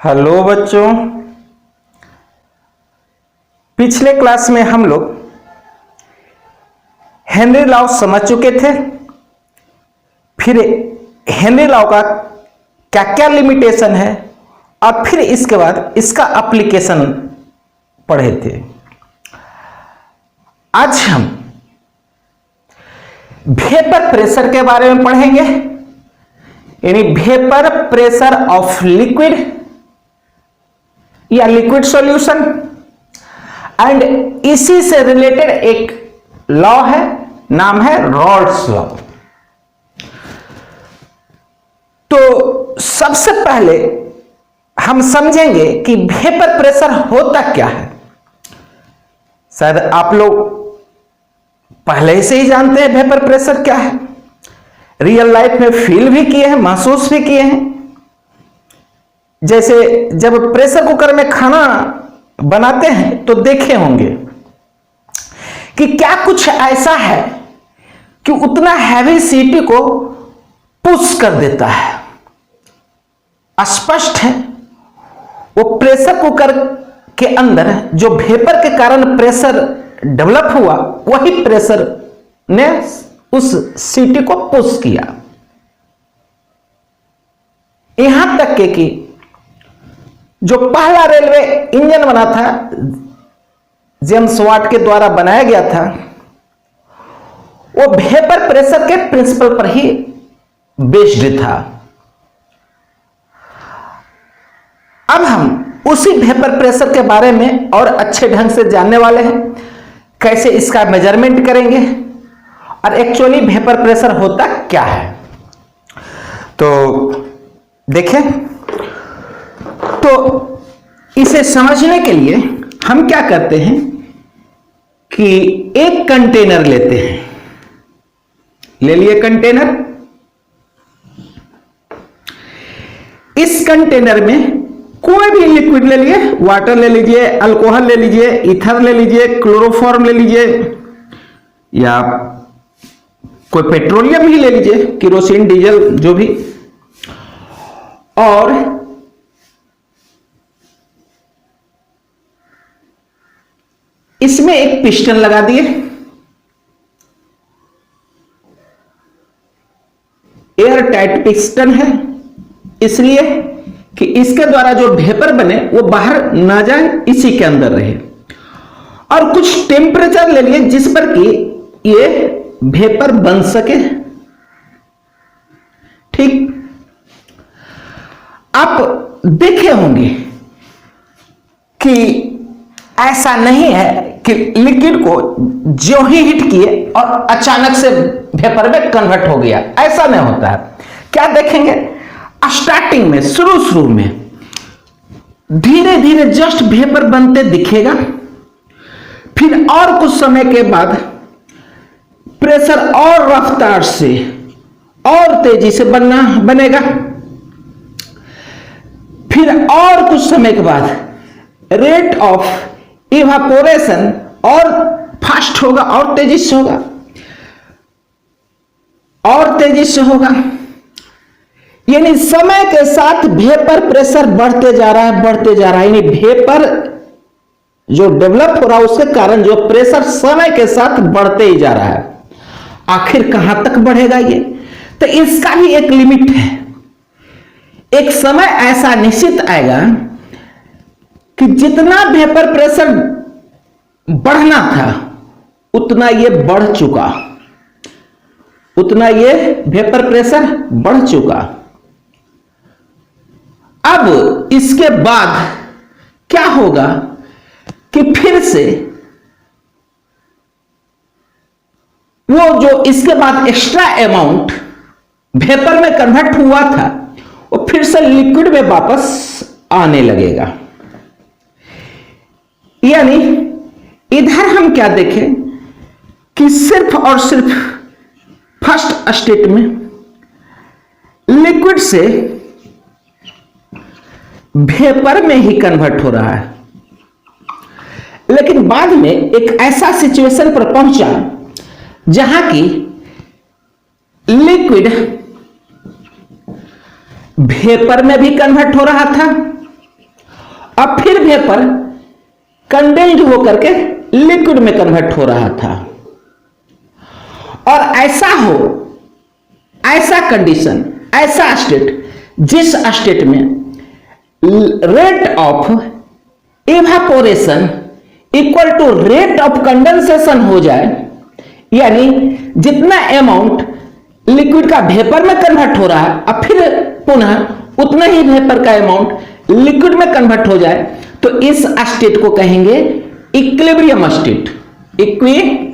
Hello बच्चों, पिछले class में हम लोग हेनरी लॉ समझ चुके थे। फिर हेनरी लॉ का क्या क्या लिमिटेशन है और फिर इसके बाद इसका एप्लीकेशन पढ़े थे। आज हम वेपर प्रेशर के बारे में पढ़ेंगे, यानी वेपर प्रेशर ऑफ लिक्विड या लिक्विड सॉल्यूशन। एंड इसी से रिलेटेड एक लॉ है, नाम है रॉल्स लॉ। तो सबसे पहले हम समझेंगे कि वेपर प्रेशर होता क्या है। शायद आप लोग पहले से ही जानते हैं वेपर प्रेशर क्या है, रियल लाइफ में फील भी किए हैं, महसूस भी किए हैं। जैसे जब प्रेशर कुकर में खाना बनाते हैं तो देखे होंगे कि क्या कुछ ऐसा है कि उतना हैवी सीटी को पुश कर देता है। स्पष्ट है, वो प्रेशर कुकर के अंदर जो वेपर के कारण प्रेशर डेवलप हुआ, वही प्रेशर ने उस सीटी को पुश किया। यहां तक के कि जो पहला रेलवे इंजन बना था, जेम्स वाट के द्वारा बनाया गया था, वो वेपर प्रेशर के प्रिंसिपल पर ही बेस्ड था। अब हम उसी वेपर प्रेशर के बारे में और अच्छे ढंग से जानने वाले हैं, कैसे इसका मेजरमेंट करेंगे और एक्चुअली वेपर प्रेशर होता क्या है। तो देखें, तो इसे समझने के लिए हम क्या करते हैं कि एक कंटेनर लेते हैं। ले लिए कंटेनर, इस कंटेनर में कोई भी लिक्विड ले लिए, वाटर ले लीजिए, अल्कोहल ले लीजिए, ईथर ले लीजिए, क्लोरोफॉर्म ले लीजिए, या कोई पेट्रोलियम ही ले लीजिए, केरोसिन, डीजल, जो भी। और इसमें एक पिस्टन लगा दिए। एयर टाइट पिस्टन है, इसलिए कि इसके द्वारा जो वेपर बने वो बाहर ना जाए, इसी के अंदर रहे। और कुछ टेम्परेचर ले लिए जिस पर कि ये वेपर बन सके। ठीक, आप देखे होंगे कि ऐसा नहीं है कि लिक्विड को जो ही हिट किए और अचानक से वेपर में कन्वर्ट हो गया, ऐसा नहीं होता है। क्या देखेंगे, स्टार्टिंग में, शुरू में धीरे धीरे जस्ट वेपर बनते दिखेगा। फिर और कुछ समय के बाद प्रेशर और रफ्तार से और तेजी से बनेगा। फिर और कुछ समय के बाद रेट ऑफ इवापोरेशन और फास्ट होगा, और तेजी से होगा, और तेजी से होगा। यानी समय के साथ वेपर प्रेशर बढ़ते जा रहा है, बढ़ते जा रहा है। यानी वेपर जो डेवलप हो रहा है उसके कारण जो प्रेशर समय के साथ बढ़ते ही जा रहा है। आखिर कहां तक बढ़ेगा ये, तो इसका भी एक लिमिट है। एक समय ऐसा निश्चित आएगा कि जितना वेपर प्रेशर बढ़ना था उतना ये बढ़ चुका, उतना ये वेपर प्रेशर बढ़ चुका। अब इसके बाद क्या होगा कि फिर से वो जो इसके बाद एक्स्ट्रा अमाउंट वेपर में कन्वर्ट हुआ था वो फिर से लिक्विड में वापस आने लगेगा। यानी इधर हम क्या देखें कि सिर्फ और सिर्फ फर्स्ट स्टेट में लिक्विड से वेपर में ही कन्वर्ट हो रहा है, लेकिन बाद में एक ऐसा सिचुएशन पर पहुंचा जहां की लिक्विड वेपर में भी कन्वर्ट हो रहा था अब फिर वेपर कंडेंस्ड होकर के लिक्विड में कन्वर्ट हो रहा था। और ऐसा कंडीशन, ऐसा स्टेट, जिस स्टेट में rate of evaporation equal to rate of condensation हो जाए, यानी जितना अमाउंट लिक्विड का वेपर में कन्वर्ट हो रहा है अब फिर पुनः उतना ही वेपर का अमाउंट लिक्विड में कन्वर्ट हो जाए, तो इस स्टेट को कहेंगे इक्विलिब्रियम स्टेट। Equilibrium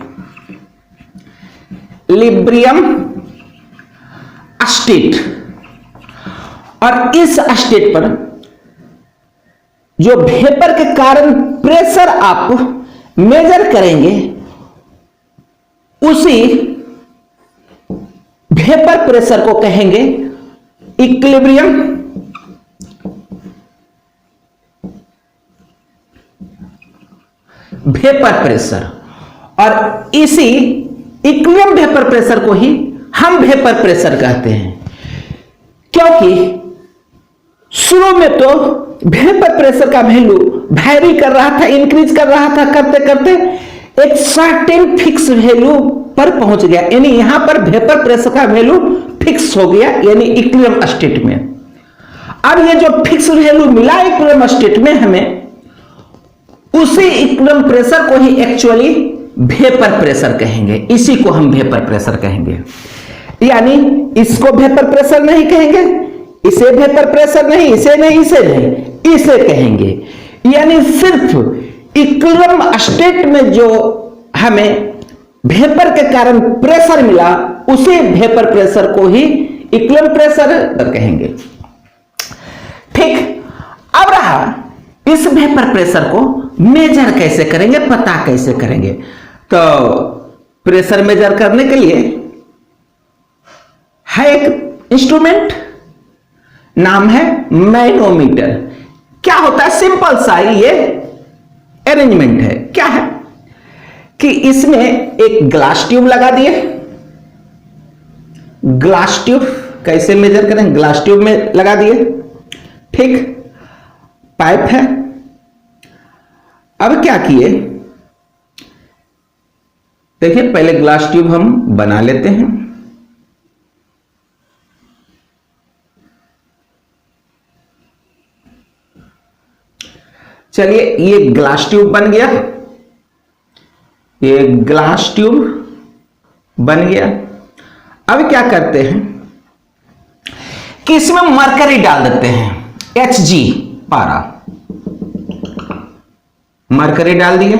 state. और इस स्टेट पर जो वेपर के कारण प्रेशर आप मेजर करेंगे उसी वेपर प्रेशर को कहेंगे इक्विलिब्रियम वेपर प्रेशर। और इसी इक्विलिब्रियम वेपर प्रेशर को ही हम वेपर प्रेशर कहते हैं, क्योंकि शुरू में तो वेपर प्रेशर का वैल्यू वैरी कर रहा था, इंक्रीज कर रहा था, करते करते एक सर्टेन फिक्स वैल्यू पर पहुंच गया, यानी यहां पर वेपर प्रेशर का वैल्यू फिक्स हो गया, यानी इक्विलिब्रियम स्टेट में। अब ये जो फिक्स वैल्यू मिला इक्विलिब्रियम स्टेट में हमें, उसी इक्विलिब्रियम प्रेशर को ही एक्चुअली वेपर प्रेशर कहेंगे, इसी को हम वेपर प्रेशर कहेंगे। यानी इसको वेपर प्रेशर नहीं कहेंगे, इसे वेपर प्रेशर नहीं, इसे नहीं, इसे नहीं, इसे कहेंगे। यानी सिर्फ इक्विलिब्रियम स्टेट में जो हमें वेपर के कारण प्रेशर मिला, उसे वेपर प्रेशर को ही इक्विलिब्रियम प्रेशर कहेंगे। ठीक, अब रहा इस वेपर प्रेशर को मेजर कैसे करेंगे, पता कैसे करेंगे। तो प्रेशर मेजर करने के लिए है एक इंस्ट्रूमेंट, नाम है मैनोमीटर। क्या होता है, सिंपल सा ये अरेंजमेंट है। क्या है कि इसमें एक ग्लास ट्यूब लगा दिए। ग्लास ट्यूब कैसे मेजर करें, ग्लास ट्यूब में लगा दिए। ठीक, पाइप है। अब क्या किए, देखिए पहले ग्लास ट्यूब हम बना लेते हैं। चलिए, ये ग्लास ट्यूब बन गया, ये ग्लास ट्यूब बन गया। अब क्या करते हैं कि इसमें मरकरी डाल देते हैं, Hg पारा, मरकरी डाल दिए।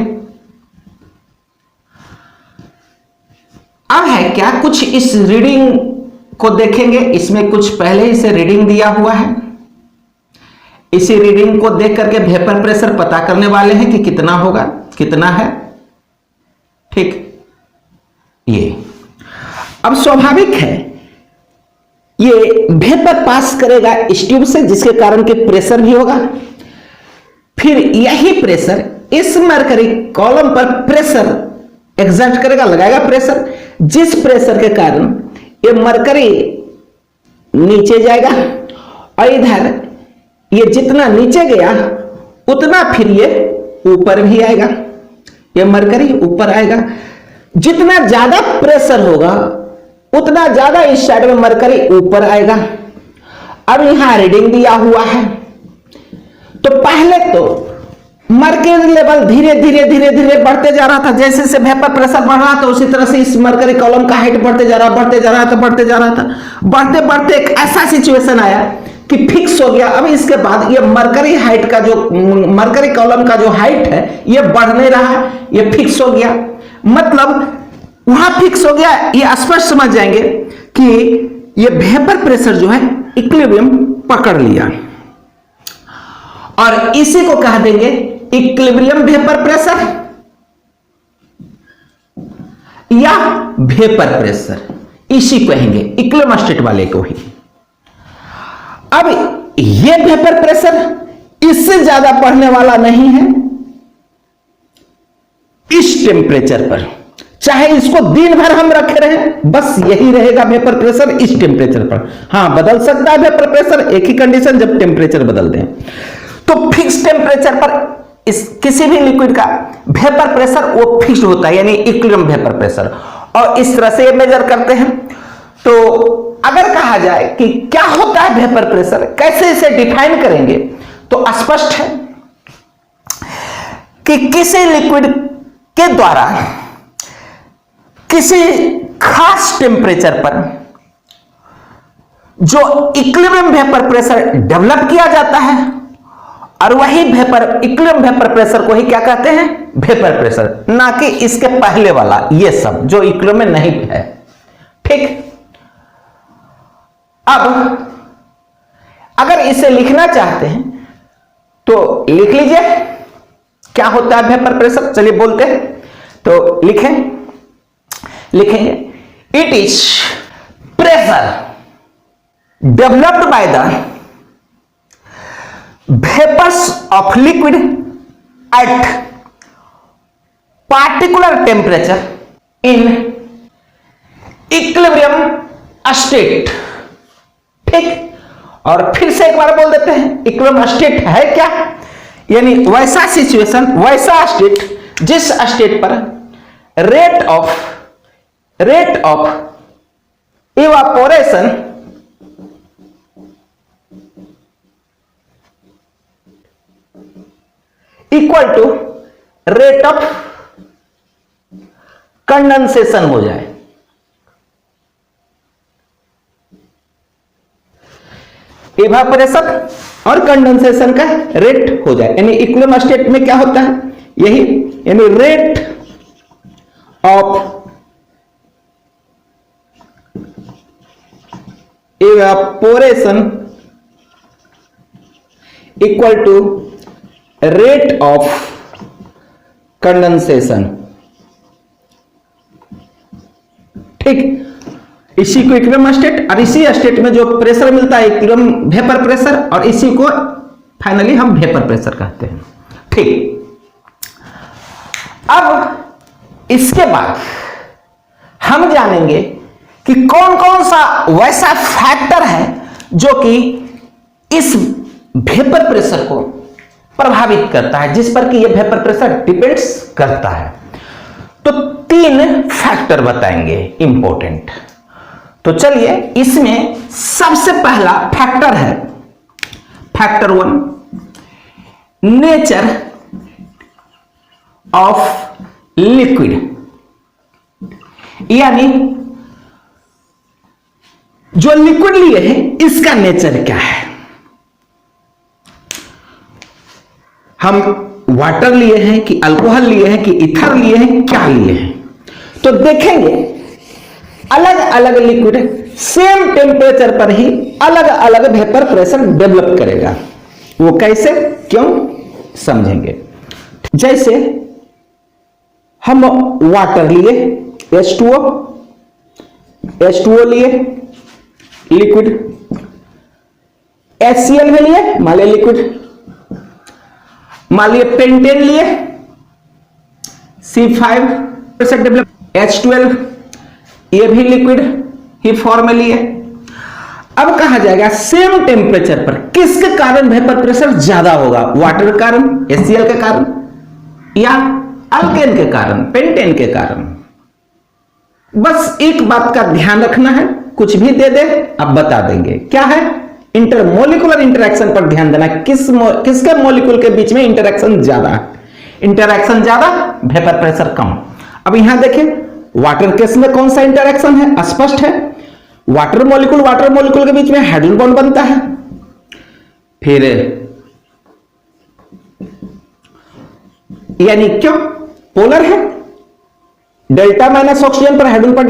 अब है क्या, कुछ इस रीडिंग को देखेंगे, इसमें कुछ पहले ही से रीडिंग दिया हुआ है। इसी रीडिंग को देख करके वेपर प्रेशर पता करने वाले हैं कि कितना होगा, कितना है। ठीक, ये अब स्वाभाविक है ये वेपर पास करेगा इस ट्यूब से, जिसके कारण कि प्रेशर भी होगा। फिर यही प्रेशर इस मरकरी कॉलम पर प्रेशर एग्जर्ट करेगा, लगाएगा प्रेशर, जिस प्रेशर के कारण ये मरकरी नीचे जाएगा और इधर ये जितना नीचे गया उतना फिर ये ऊपर भी आएगा, ये मरकरी ऊपर आएगा। जितना ज्यादा प्रेशर होगा उतना ज्यादा इस साइड में मरकरी ऊपर आएगा। अब यहां रीडिंग दिया हुआ है, तो पहले तो मरकरी लेवल धीरे धीरे धीरे धीरे बढ़ते जा रहा था। जैसे जैसे वेपर प्रेशर बढ़ रहा था उसी तरह से इस मरकरी कॉलम का हाइट बढ़ते जा रहा था, बढ़ते जा रहा था। बढ़ते बढ़ते एक ऐसा सिचुएशन आया कि फिक्स हो गया। अब इसके बाद ये मरकरी हाइट का जो मरकरी कॉलम का जो हाइट है ये बढ़ नहीं रहा है, ये फिक्स हो गया। मतलब वहां फिक्स हो गया, ये स्पष्ट समझ जाएंगे कि ये वेपर प्रेशर जो है इक्विलिब्रियम पकड़ लिया, और इसी को कह देंगे इक्विलिब्रियम वेपर प्रेशर या वेपर प्रेशर, इसी को कहेंगे इक्विलिब्रियम स्टेट वाले को ही। अब ये वेपर प्रेशर इससे ज्यादा बढ़ने वाला नहीं है इस टेम्परेचर पर, चाहे इसको दिन भर हम रखे रहे बस यही रहेगा वेपर प्रेशर इस टेम्परेचर पर। हां, बदल सकता है वेपर प्रेशर, एक ही कंडीशन जब टेम्परेचर बदल दें। तो फिक्स टेम्परेचर पर इस किसी भी लिक्विड का वेपर प्रेशर वो फिक्स्ड होता है, यानी इक्विलिब्रियम वेपर प्रेशर, और इस तरह से ये मेजर करते हैं। तो अगर कहा जाए कि क्या होता है वेपर प्रेशर, कैसे इसे डिफाइन करेंगे, तो स्पष्ट है कि किसी लिक्विड के द्वारा किसी खास टेम्परेचर पर जो इक्विलिब्रियम वेपर प्रेशर डेवलप किया जाता है, और वही इक्विलिब्रियम वेपर प्रेशर को ही क्या कहते हैं, वेपर प्रेशर, ना कि इसके पहले वाला ये सब जो इक्विलिब्रियम में नहीं है। ठीक, अब अगर इसे लिखना चाहते हैं तो लिख लीजिए क्या होता है वेपर प्रेशर। चलिए बोलते हैं, तो लिखेंगे it is pressure developed by the vapours of liquid at particular temperature in equilibrium state. ठीक, और फिर से एक बार बोल देते हैं इक्विलिब्रियम स्टेट है क्या, यानी वैसा सिचुएशन, वैसा स्टेट जिस स्टेट पर rate of evaporation equal to rate of condensation हो जाए। इवापोरेशन और कंडेंसेशन का रेट हो जाए, यानी इक्विलिब्रियम स्टेट में क्या होता है, यही, यानी rate of evaporation equal to rate of condensation. ठीक, इसी को इक्विलिब्रियम स्टेट, और इसी स्टेट में जो प्रेशर मिलता है इक्विलिब्रियम वेपर प्रेशर, और इसी को फाइनली हम वेपर प्रेशर कहते हैं। ठीक, अब इसके बाद हम जानेंगे कि कौन कौन सा वैसा फैक्टर है जो कि इस वेपर प्रेशर को प्रभावित करता है, जिस पर कि यह वेपर प्रेशर डिपेंड्स करता है। तो 3 फैक्टर बताएंगे इंपॉर्टेंट। तो चलिए, इसमें सबसे पहला फैक्टर है फैक्टर 1, नेचर ऑफ लिक्विड, यानी जो लिक्विड लिए हैं इसका नेचर क्या है। हम वाटर लिए हैं कि अल्कोहल लिए हैं कि ईथर लिए हैं, क्या लिए हैं, तो देखेंगे अलग अलग लिक्विड सेम टेम्परेचर पर ही अलग अलग वेपर प्रेशर डेवलप करेगा। वो कैसे, क्यों, समझेंगे। जैसे हम वाटर लिए, H2O लिए लिक्विड, HCl में लिए मान लिया लिक्विड, मान लिया पेंटेन लिए C5 डेवलप, H12 ये भी लिक्विड ही फॉर्म में लिए। अब कहा जाएगा सेम टेम्परेचर पर किसके कारण वेपर प्रेशर ज्यादा होगा, वाटर के कारण, HCl के कारण, या अल्केन के कारण, पेंटेन के कारण। बस एक बात का ध्यान रखना है, कुछ भी दे दे अब बता देंगे, क्या है, इंटरमोलिकुलर इंटरेक्शन पर ध्यान देना। किसके मॉलिक्यूल के बीच में इंटरेक्शन ज्यादा है, इंटरेक्शन ज्यादा वेपर प्रेशर कम। अब यहां देखें वाटर केस में कौन सा इंटरेक्शन है, स्पष्ट है, वाटर मॉलिक्यूल के बीच में हाइड्रोजन बॉन्ड बनता है। फिर यानी क्यों, पोलर है, डेल्टा माइनस ऑक्सीजन पर हाइड्रोजन पर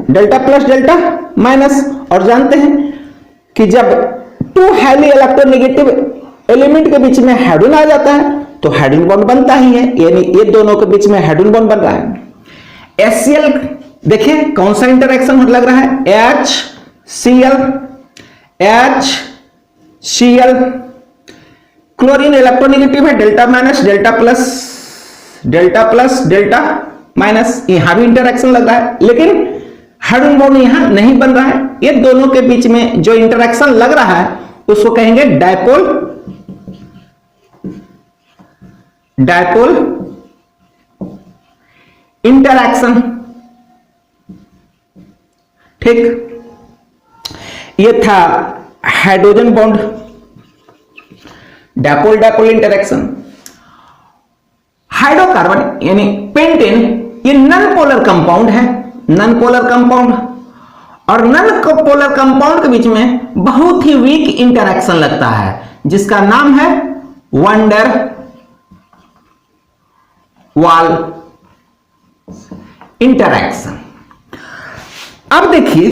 डेल्टा प्लस डेल्टा माइनस। और जानते हैं कि जब 2 हाईली इलेक्ट्रोनेगेटिव एलिमेंट के बीच में हाइड्रोजन आ जाता है तो हाइड्रोजन बॉन्ड बनता ही है, यानी ये दोनों के बीच में हाइड्रोजन बॉन्ड बन रहा है। HCl देखिए कौन सा इंटरेक्शन लग रहा है, HCl, क्लोरीन इलेक्ट्रोनेगेटिव है, डेल्टा प्लस डेल्टा माइनस, यहां भी इंटरेक्शन लग रहा है, लेकिन हाइड्रोजन बॉन्ड यहां नहीं बन रहा है। ये दोनों के बीच में जो इंटरेक्शन लग रहा है उसको कहेंगे डायपोल डायपोल इंटरैक्शन। ठीक, ये था hydrogen bond, dipole dipole interaction. Hydrocarbon यानी पेंटेन, ये नन पोलर कंपाउंड है, नन पोलर कंपाउंड, और नन पोलर कंपाउंड के बीच में बहुत ही वीक इंटरैक्शन लगता है जिसका नाम है वंडर वाल इंटरैक्शन। अब देखिए,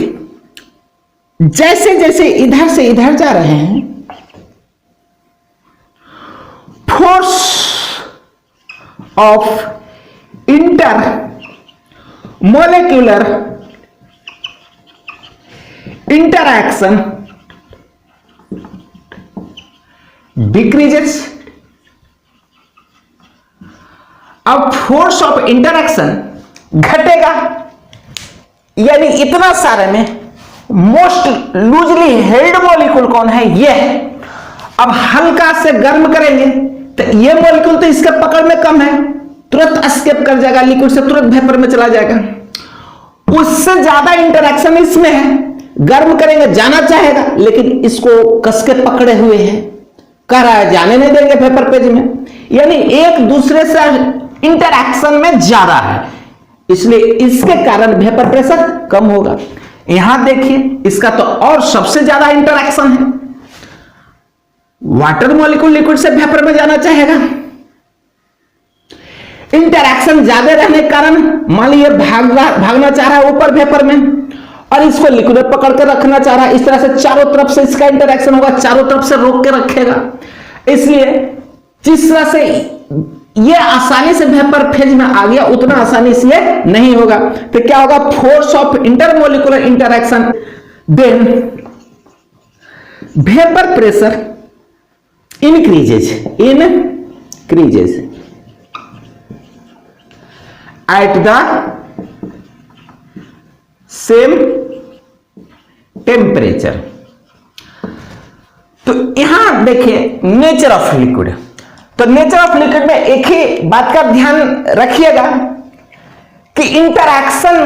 जैसे जैसे इधर से इधर जा रहे हैं, force of inter molecular interaction decreases. अब फोर्स ऑफ इंटरैक्शन घटेगा, यानी इतना सारे में मोस्ट लूजली हेल्ड मॉलिक्यूल कौन है, ये है। अब हल्का से गर्म करेंगे तो ये मॉलिक्यूल तो इसके पकड़ में कम है, तुरंत एस्केप कर जाएगा, लिक्विड से तुरंत वेपर में चला जाएगा। उससे ज्यादा इंटरैक्शन इसमें है, गर्म करेंगे जाना चाहेगा, लेकिन इसको कस के पकड़े हुए है, कह रहा है जाने नहीं देंगे वेपर पेज में, यानी एक दूसरे से इंटरैक्शन में ज्यादा है, इसलिए इसके कारण वेपर प्रेशर कम होगा। यहां देखिए, इसका तो और सबसे ज्यादा इंटरैक्शन है, वाटर मॉलिक्यूल लिक्विड से वेपर में जाना चाहेगा, इंटरैक्शन ज्यादा रहने के कारण मान लीजिए भागना चाह रहा है ऊपर वेपर में, और इसको लिक्विड में पकड़ कर रखना चाह रहा है, इस तरह से चारों तरफ से इसका इंटरैक्शन होगा, चारों तरफ से रोक के रखेगा। इसलिए जिस तरह से ये आसानी से वेपर फेज में आ गया, उतना आसानी से ये नहीं होगा। तो क्या होगा, force of intermolecular interaction, then vapour pressure increases at the same temperature। तो यहां देखिए नेचर ऑफ लिक्विड, तो नेचर ऑफ लिक्विड में एक ही बात का ध्यान रखिएगा कि इंटरैक्शन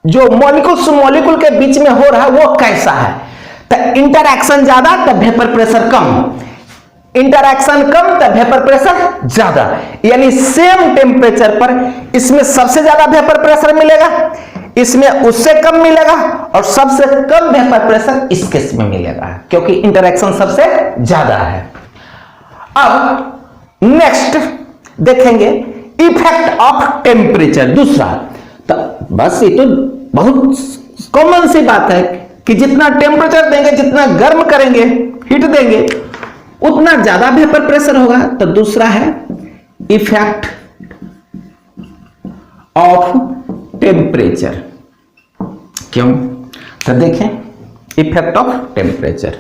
जो मॉलिक्यूल से मॉलिक्यूल के बीच में हो रहा है वो कैसा है। तो इंटरैक्शन ज्यादा तो वेपर प्रेशर कम, इंटरैक्शन कम तो वेपर प्रेशर ज्यादा, यानी सेम टेम्परेचर पर इसमें सबसे ज्यादा वेपर प्रेशर मिलेगा, इसमें उससे कम मिलेगा, और सबसे कम वेपर प्रेशर इस केस में मिलेगा क्योंकि इंटरैक्शन सबसे ज्यादा है। अब नेक्स्ट देखेंगे इफेक्ट ऑफ टेम्परेचर, दूसरा। तो बस ये तो बहुत कॉमन सी बात है कि जितना टेम्परेचर देंगे, जितना गर्म करेंगे, हीट देंगे, उतना ज्यादा वेपर प्रेशर होगा। तो दूसरा है इफेक्ट ऑफ टेम्परेचर। क्यों, तो देखें effect of temperature,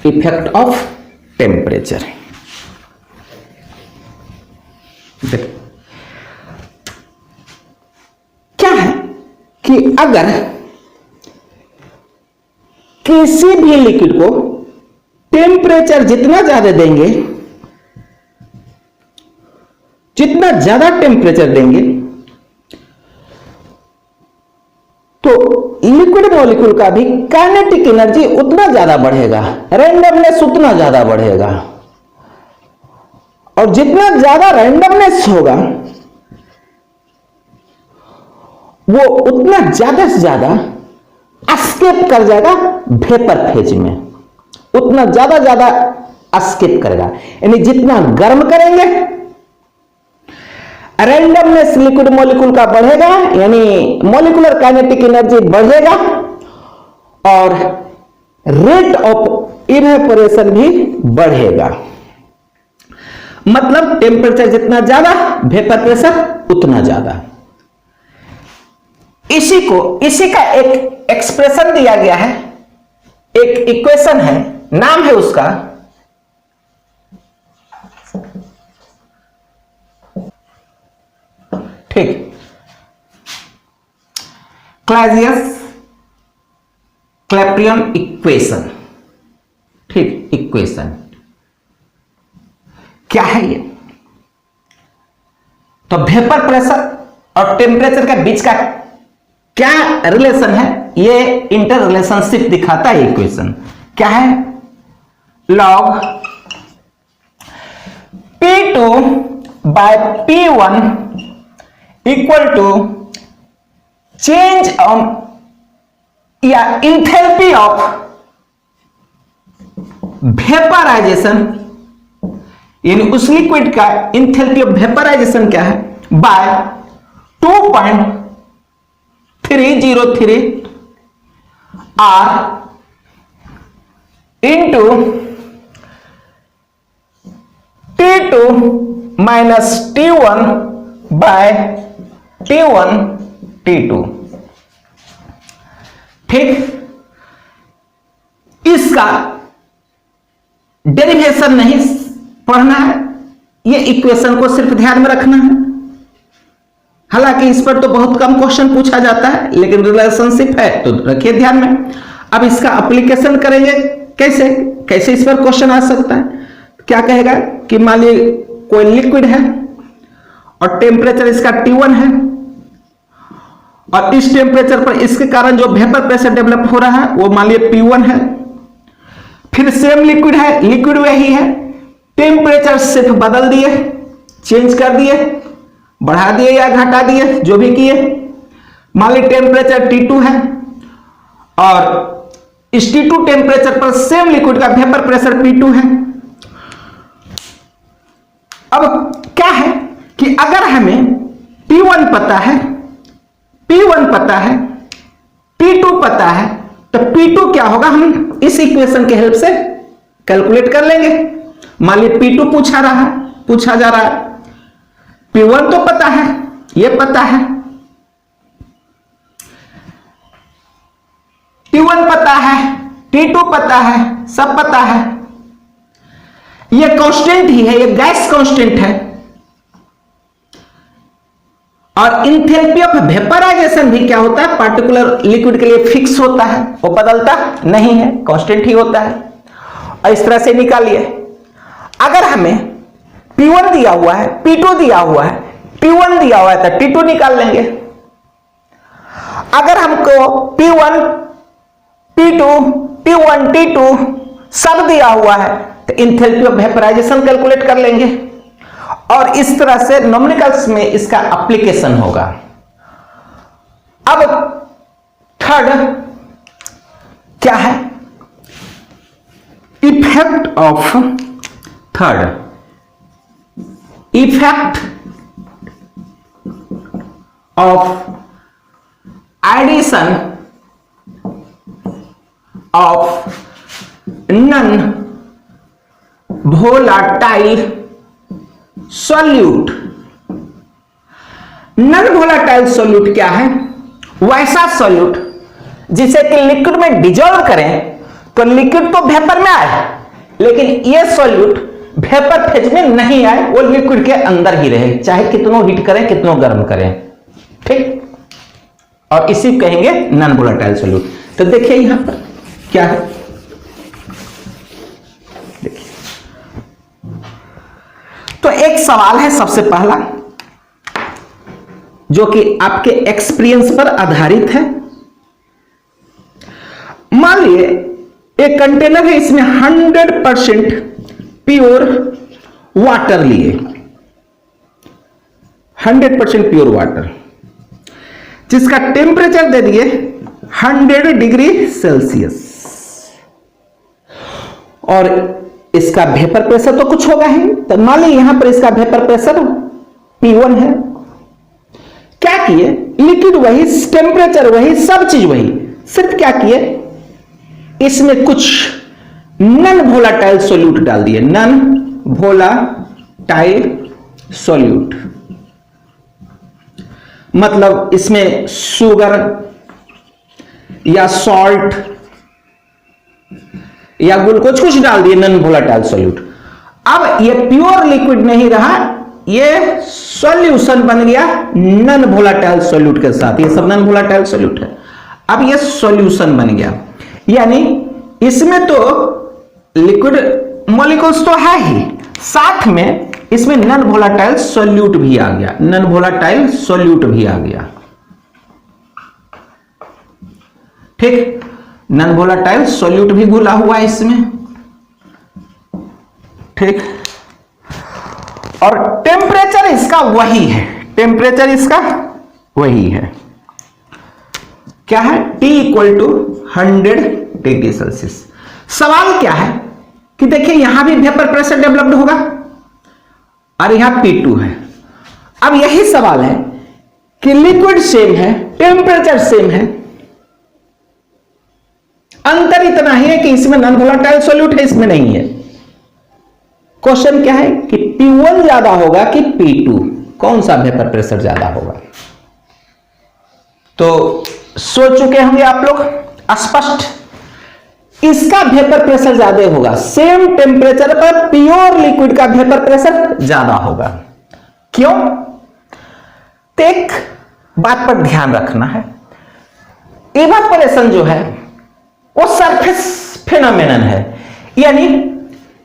effect of temperature. क्या है कि अगर किसी भी लिक्विड को टेम्परेचर जितना ज्यादा देंगे, जितना ज्यादा टेम्परेचर देंगे, तो लिक्विड मॉलिक्यूल का भी काइनेटिक एनर्जी उतना ज्यादा बढ़ेगा, रैंडमनेस उतना ज्यादा बढ़ेगा, और जितना ज्यादा रैंडमनेस होगा वो उतना ज्यादा से ज्यादा एस्केप कर जाएगा वेपर फेज में, उतना ज्यादा एस्केप करेगा। यानी जितना गर्म करेंगे रैंडमनेस लिक्विड मॉलिक्यूल का बढ़ेगा, यानी मॉलिक्यूलर काइनेटिक एनर्जी बढ़ेगा, और रेट ऑफ इवेपोरेशन भी बढ़ेगा। मतलब टेम्परेचर जितना ज्यादा वेपर प्रेशर उतना ज्यादा। इसी का एक एक्सप्रेशन दिया गया है, एक इक्वेशन है, नाम है उसका ठीक क्लैपियन इक्वेशन। ठीक, इक्वेशन क्या है ये? तो वेपर प्रेशर और टेम्परेचर के बीच का क्या रिलेशन है, ये इंटर रिलेशनशिप दिखाता है इक्वेशन। क्या है? Log P2 by P1 equal to change या इंथैल्पी ऑफ वेपराइजेशन, यानी उस लिक्विड का इंथैल्पी ऑफ वेपराइजेशन क्या है, by 2.303 R into T2 minus T1 by T1 T2। ठीक, इसका डेरिवेशन नहीं पढ़ना है, ये इक्वेशन को सिर्फ ध्यान में रखना है। हालांकि इस पर तो बहुत कम क्वेश्चन पूछा जाता है, लेकिन रिलेशनशिप है तो रखिए ध्यान में। अब इसका एप्लीकेशन करेंगे कैसे कैसे इस पर क्वेश्चन आ सकता है। क्या कहेगा कि मान लीजिए कोई लिक्विड है और टेम्परेचर इसका T1 है, और इस टेम्परेचर पर इसके कारण जो वेपर प्रेशर डेवलप हो रहा है वो मान लीजिए P1 है। फिर सेम लिक्विड है, लिक्विड वही है, टेम्परेचर सिर्फ बदल दिए, चेंज कर दिए, बढ़ा दिए या घटा दिए, जो भी किए। मान लीजिए टेम्परेचर T2 है और इस T2 टेम्परेचर पर सेम लिक्विड का वेपर प्रेशर P2 है। अब क्या है कि अगर हमें P1 पता है, P1 पता है, P2 पता है, तो P2 क्या होगा हम इस इक्वेशन के हेल्प से कैलकुलेट कर लेंगे। मान लीजिए P2 पूछा जा रहा है, P1 तो पता है, ये पता है, T1 पता है, T2 पता है, सब पता है। ये कांस्टेंट ही है, ये गैस कांस्टेंट है। और इंथैल्पी ऑफ वेपराइजेशन भी क्या होता है, पार्टिकुलर लिक्विड के लिए फिक्स होता है, वो बदलता नहीं है, कांस्टेंट ही होता है। और इस तरह से निकालिए। अगर हमें P1 दिया हुआ है, P2 दिया हुआ है, T1 दिया हुआ है तो T2 निकाल लेंगे। अगर हमको P1, P2, T1, T2 सब दिया हुआ है तो इंथैल्पी ऑफ वेपराइजेशन कैलकुलेट कर लेंगे, और इस तरह से न्यूमेरिकल्स में इसका एप्लीकेशन होगा। अब थर्ड क्या है, effect of addition of non volatile solute. Non volatile solute क्या है, वैसा सॉल्यूट जिसे कि लिक्विड में डिजोल्व करें तो लिक्विड तो वेपर में आए, लेकिन यह सॉल्यूट वेपर फेज में नहीं आए, वो लिक्विड के अंदर ही रहे, चाहे कितनों हीट करें कितनों गर्म करें। ठीक, और इसी कहेंगे नॉन वोलेटाइल सॉल्यूट। तो देखिए यहां पर क्या है, देखिए तो एक सवाल है सबसे पहला, जो कि आपके एक्सपीरियंस पर आधारित है। मान लिए एक कंटेनर है, इसमें 100% प्योर वाटर लिए, 100% प्योर वाटर, जिसका टेम्परेचर दे दिए 100 डिग्री सेल्सियस, और इसका वेपर प्रेशर तो कुछ होगा ही। तो मान लीजिए यहां पर इसका वेपर प्रेशर P1 है। क्या किए, लिक्विड वही, टेम्परेचर वही, सब चीज वही, सिर्फ क्या किए, इसमें कुछ नॉन वोलेटाइल सॉल्यूट डाल दिए, नॉन वोलेटाइल सॉल्यूट, मतलब इसमें शुगर या सॉल्ट या ग्लूकोज कुछ डाल दिए, नॉन वोलेटाइल सॉल्यूट। अब ये प्योर लिक्विड नहीं रहा, ये सॉल्यूशन बन गया नॉन वोलेटाइल सॉल्यूट के साथ, ये सब नॉन वोलेटाइल सॉल्यूट है। अब ये सॉल्यूशन बन गया, यानी इसमें तो लिक्विड मॉलिक्यूल्स तो है ही, साथ में इसमें नॉन वोलेटाइल सॉल्यूट भी आ गया, नॉन वोलेटाइल सॉल्यूट भी आ गया। ठीक, नॉन वोलेटाइल सॉल्यूट भी घुला हुआ है इसमें। ठीक, और टेम्परेचर इसका वही है, टेम्परेचर इसका वही है, क्या है, T = 100 डिग्री सेल्सियस। सवाल क्या है कि देखिए यहां भी वेपर प्रेशर डेवलप्ड होगा और यहां P2 है। अब यही सवाल है कि लिक्विड सेम है, टेम्परेचर सेम है, अंतर इतना ही है कि इसमें नॉन वोलेटाइल सॉल्यूट है, इसमें नहीं है। क्वेश्चन क्या है कि P1 ज्यादा होगा कि P2, कौन सा वेपर प्रेशर ज्यादा होगा? तो सोच चुके होंगे आप लोग स्पष्ट, इसका वेपर प्रेशर ज्यादा होगा, सेम टेम्परेचर पर प्योर लिक्विड का वेपर प्रेशर ज्यादा होगा। क्यों? तो एक बात पर ध्यान रखना है, इवेपोरेशन जो है वो सरफेस फिनोमेनन है, यानी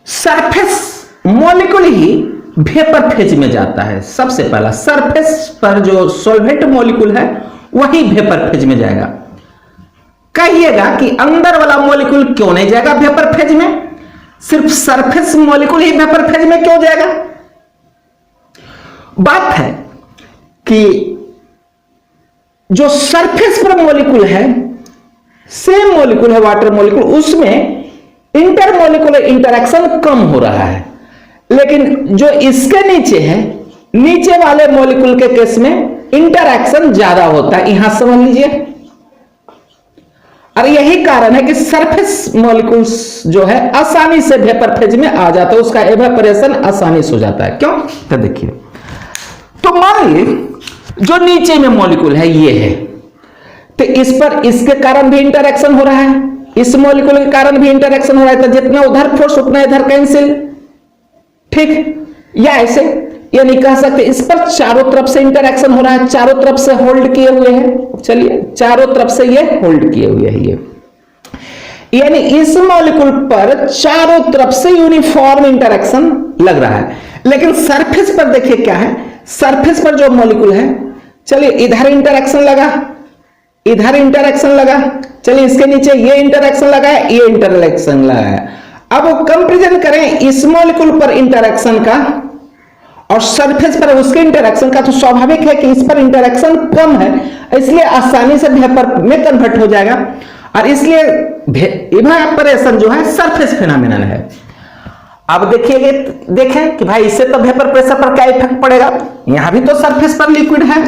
सरफेस मॉलिक्यूल ही वेपर फेज में जाता है। सबसे पहला सरफेस पर जो सॉल्वेंट मॉलिक्यूल है वही वेपर फेज में जाएगा। कहिएगा कि अंदर वाला मॉलिक्यूल क्यों नहीं जाएगा वेपर फेज में, सिर्फ सरफेस मॉलिक्यूल ही वेपर फेज में क्यों जाएगा? बात है कि जो सरफेस पर मॉलिक्यूल है, सेम मॉलिक्यूल है वाटर मॉलिक्यूल, उसमें इंटरमॉलिक्यूलर इंटरेक्शन कम हो रहा है, लेकिन जो इसके नीचे है, नीचे वाले मॉलिक्यूल के केस में इंटरेक्शन ज्यादा होता है। यहां समझ लीजिए, और यही कारण है कि सरफेस मॉलिक्यूल्स जो है आसानी से वेपर फेज में आ जाता है, उसका एवेपोरेशन आसानी से हो जाता है। क्यों? तो देखिए, तो मान लीजिए जो नीचे में मॉलिक्यूल है ये है, तो इस पर इसके कारण भी इंटरेक्शन हो रहा है, इस मॉलिक्यूल के कारण भी इंटरेक्शन हो रहा है, तो जितना उधर फोर्स उतना इधर कैंसिल। ठीक, या ऐसे यानी कह सकते इस पर चारों तरफ से इंटरेक्शन हो रहा है, चारों तरफ से होल्ड किए हुए हैं, चलिए चारों तरफ से ये होल्ड किए हुए हैं, ये यानी इस मॉलिक्यूल पर चारों तरफ से यूनिफॉर्म इंटरेक्शन लग रहा है। लेकिन सरफेस पर देखिए क्या है, सरफेस पर जो मॉलिक्यूल है, चलिए इधर इंटरेक्शन लगा, इधर इंटरेक्शन लगा, चलिए इसके नीचे ये इंटरेक्शन लगा है, ये इंटरेक्शन लगा है। अब वो कंपैरिजन करें इस मॉलिक्यूल पर इंटरेक्शन का और सरफेस पर उसके इंटरेक्शन का, तो स्वाभाविक है कि इस पर इंटरेक्शन कम है, इसलिए आसानी से वेपर में कन्वर्ट हो जाएगा, और इसलिए इवेपोरेशन जो है सरफेस फिनोमेनन है। अब देखिए, देखें कि भाई इससे तो वेपर प्रेशर पर क्या इफेक्ट पड़ेगा, यहां भी तो सरफेस पर लिक्विड है,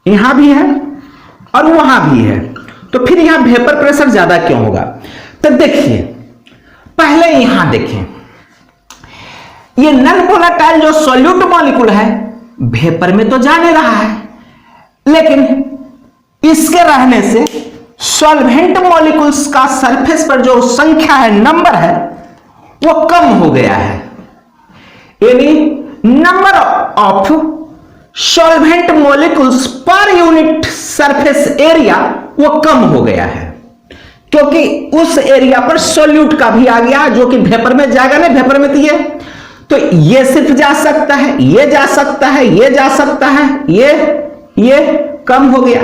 यहां भी है और वहां भी है, तो फिर यहां वेपर प्रेशर ज्यादा क्यों होगा? तो देखिए, पहले यहां देखें, ये नॉन वोलेटाइल जो सॉल्यूट मॉलिक्यूल है वेपर में तो जा नहीं रहा है, लेकिन इसके रहने से सॉल्वेंट मॉलिक्यूल्स का सरफेस पर जो संख्या है, नंबर है, वो कम हो गया है, यानी number of solvent molecules per unit surface area वो कम हो गया है, क्योंकि उस एरिया पर सॉल्यूट का भी आ गया जो कि वेपर में जाएगा नहीं, वेपर में तो ये सिर्फ जा सकता है, ये जा सकता है, ये जा सकता है, ये कम हो गया,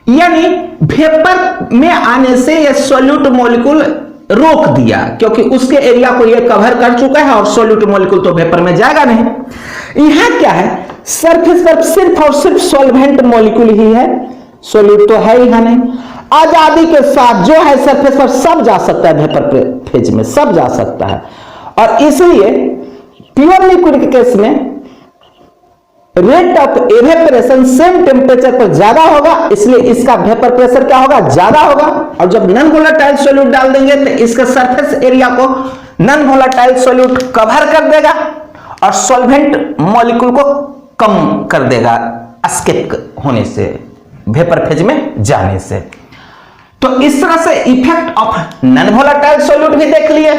यानी वेपर में आने से ये सॉल्यूट मॉलिक्यूल रोक दिया, क्योंकि उसके एरिया को ये कवर कर चुका है और सॉल्यूट मॉलिक्यूल तो वेपर में जाएगा नहीं। यहां क्या है, सरफेस पर सिर्फ और सिर्फ सॉल्वेंट मॉलिक्यूल ही है, सॉल्यूट तो है यहां नहीं। आजादी के साथ जो है सरफेस पर सब जा सकता है, वेपर फेज में सब जा सकता है, और इसलिए प्योर लिक्विड के केस में rate of evaporation same temperature पर ज्यादा होगा, इसलिए इसका वेपर प्रेशर क्या होगा, ज्यादा होगा। और जब नॉन वोलेटाइल सॉल्यूट डाल देंगे तो इसके सरफेस एरिया को नॉन वोलेटाइल सॉल्यूट कवर कर देगा और सॉल्वेंट मॉलिक्यूल को कम कर देगा एस्केप होने से, वेपर फेज में जाने से। तो इस तरह से effect of non volatile solute भी देख लिए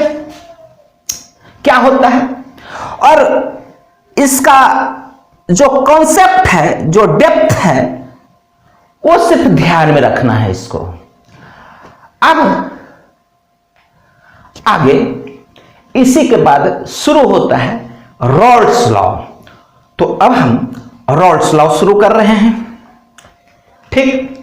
क्या होता है, और इसका जो कॉन्सेप्ट है, जो डेप्थ है, वो सिर्फ ध्यान में रखना है इसको। अब आगे इसी के बाद शुरू होता है रॉल्स लॉ। तो अब हम रॉल्स लॉ शुरू कर रहे हैं। ठीक,